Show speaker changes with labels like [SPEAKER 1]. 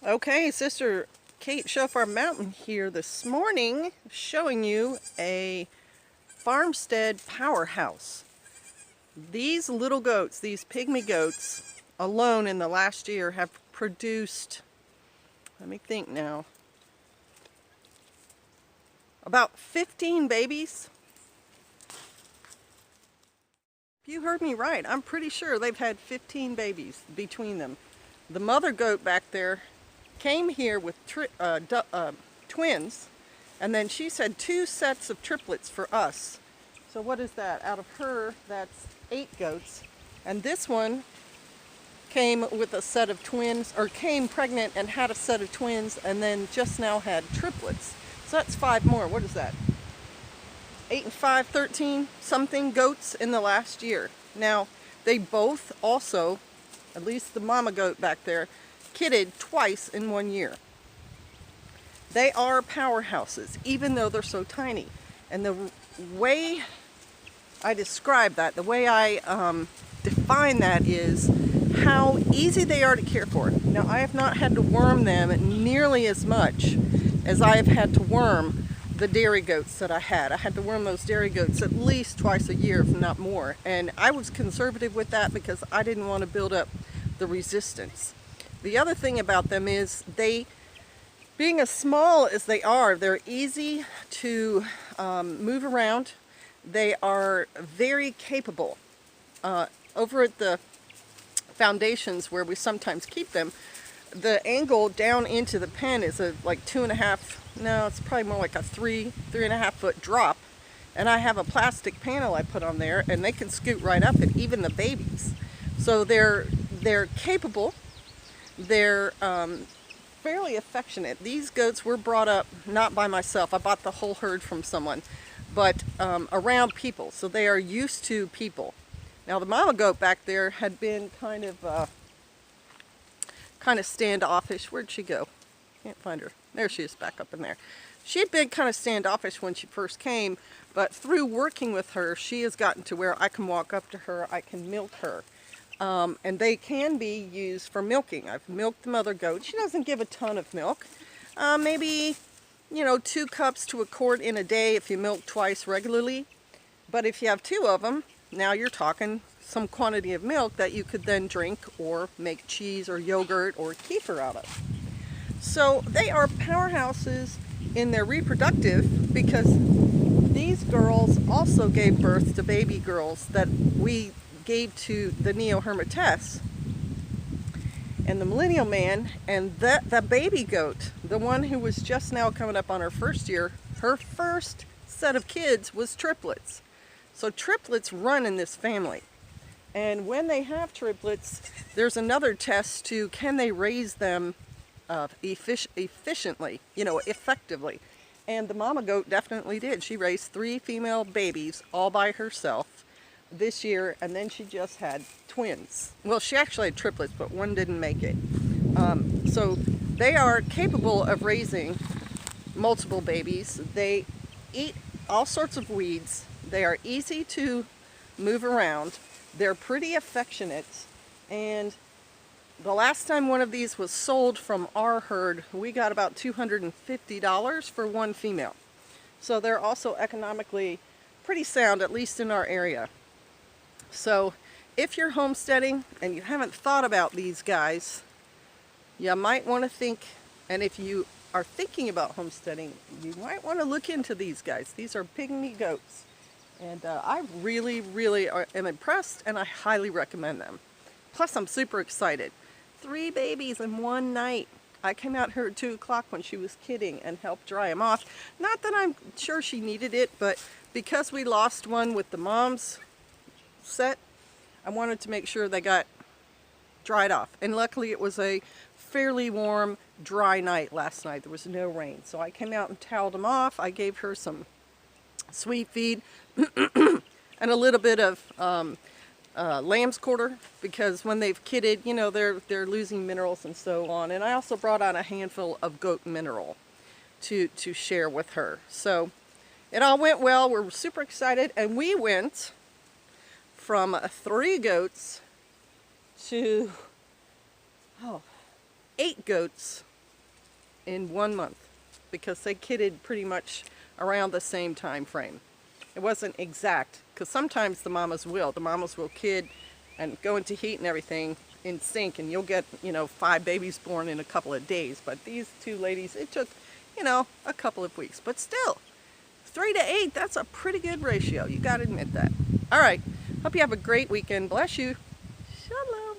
[SPEAKER 1] Okay, Sister Kate Shofar Mountain here this morning, showing you a farmstead powerhouse. These little goats, these pygmy goats, alone in the last year have produced, let me think now, about 15 babies. If you heard me right, I'm pretty sure they've had 15 babies between them. The mother goat back there came here with twins, and then she's had 2 sets of triplets for us. So what is that? Out of her, that's 8 goats. And this one came with a set of twins, or came pregnant and had a set of twins, and then just now had triplets. So that's 5 more. What is that? 8 and 5, 13 something goats in the last year. Now, they both also, at least the mama goat back there, kidded twice in 1 year. They are powerhouses, even though they're so tiny. And the way I describe that, the way I define that is how easy they are to care for. Now, I have not had to worm them nearly as much as I have had to worm the dairy goats that I had. I had to worm those dairy goats at least twice a year, if not more. And I was conservative with that because I didn't want to build up the resistance. The other thing about them is being as small as they are, they're easy to move around. They are very capable. Over at the foundations where we sometimes keep them, the angle down into the pen is like 2.5, no, it's probably more like a 3.5 foot drop. And I have a plastic panel I put on there, and they can scoot right up it, even the babies. So they're capable. They're fairly affectionate. These goats were brought up not by myself. I bought the whole herd from someone, but around people. So they are used to people. Now the mama goat back there had been kind of standoffish. Where'd she go? Can't find her. There she is, back up in there. She had been kind of standoffish when she first came, but through working with her, she has gotten to where I can walk up to her, I can milk her. And they can be used for milking. I've milked the mother goat. She doesn't give a ton of milk. Maybe, 2 cups to a quart in a day if you milk twice regularly. But if you have 2 of them, now you're talking some quantity of milk that you could then drink or make cheese or yogurt or kefir out of. So they are powerhouses in their reproductive, because these girls also gave birth to baby girls that we gave to the Neo-Hermitess and the Millennial Man, and the baby goat, the one who was just now coming up on her first year, her first set of kids was triplets. So triplets run in this family. And when they have triplets, there's another test to, can they raise them efficiently, effectively. And the mama goat definitely did. She raised 3 female babies all by herself this year, and then she just had twins. Well, she actually had triplets, but one didn't make it. So they are capable of raising multiple babies. They eat all sorts of weeds. They are easy to move around. They're pretty affectionate, and the last time one of these was sold from our herd, we got about $250 for 1 female. So they're also economically pretty sound, at least in our area. So if you're homesteading and you haven't thought about these guys, you might want to think, and if you are thinking about homesteading, you might want to look into these guys. These are pygmy goats. And I really, really am impressed, and I highly recommend them. Plus, I'm super excited. 3 babies in 1 night. I came out here at 2 o'clock when she was kidding and helped dry them off. Not that I'm sure she needed it, but because we lost one with the mom's set, I wanted to make sure they got dried off. And luckily, it was a fairly warm, dry night last night. There was no rain. So I came out and toweled them off. I gave her some sweet feed and a little bit of lamb's quarter, because when they've kidded, they're losing minerals and so on. And I also brought out a handful of goat mineral to share with her. So it all went well. We're super excited, and we went from 3 goats to 8 goats in 1 month because they kidded pretty much around the same time frame. It wasn't exact, because sometimes the mamas will kid and go into heat and everything in sync, and you'll get, 5 babies born in a couple of days. But these 2 ladies, it took, a couple of weeks. But still, 3 to 8, that's a pretty good ratio. You got to admit that. All right. Hope you have a great weekend. Bless you. Shalom.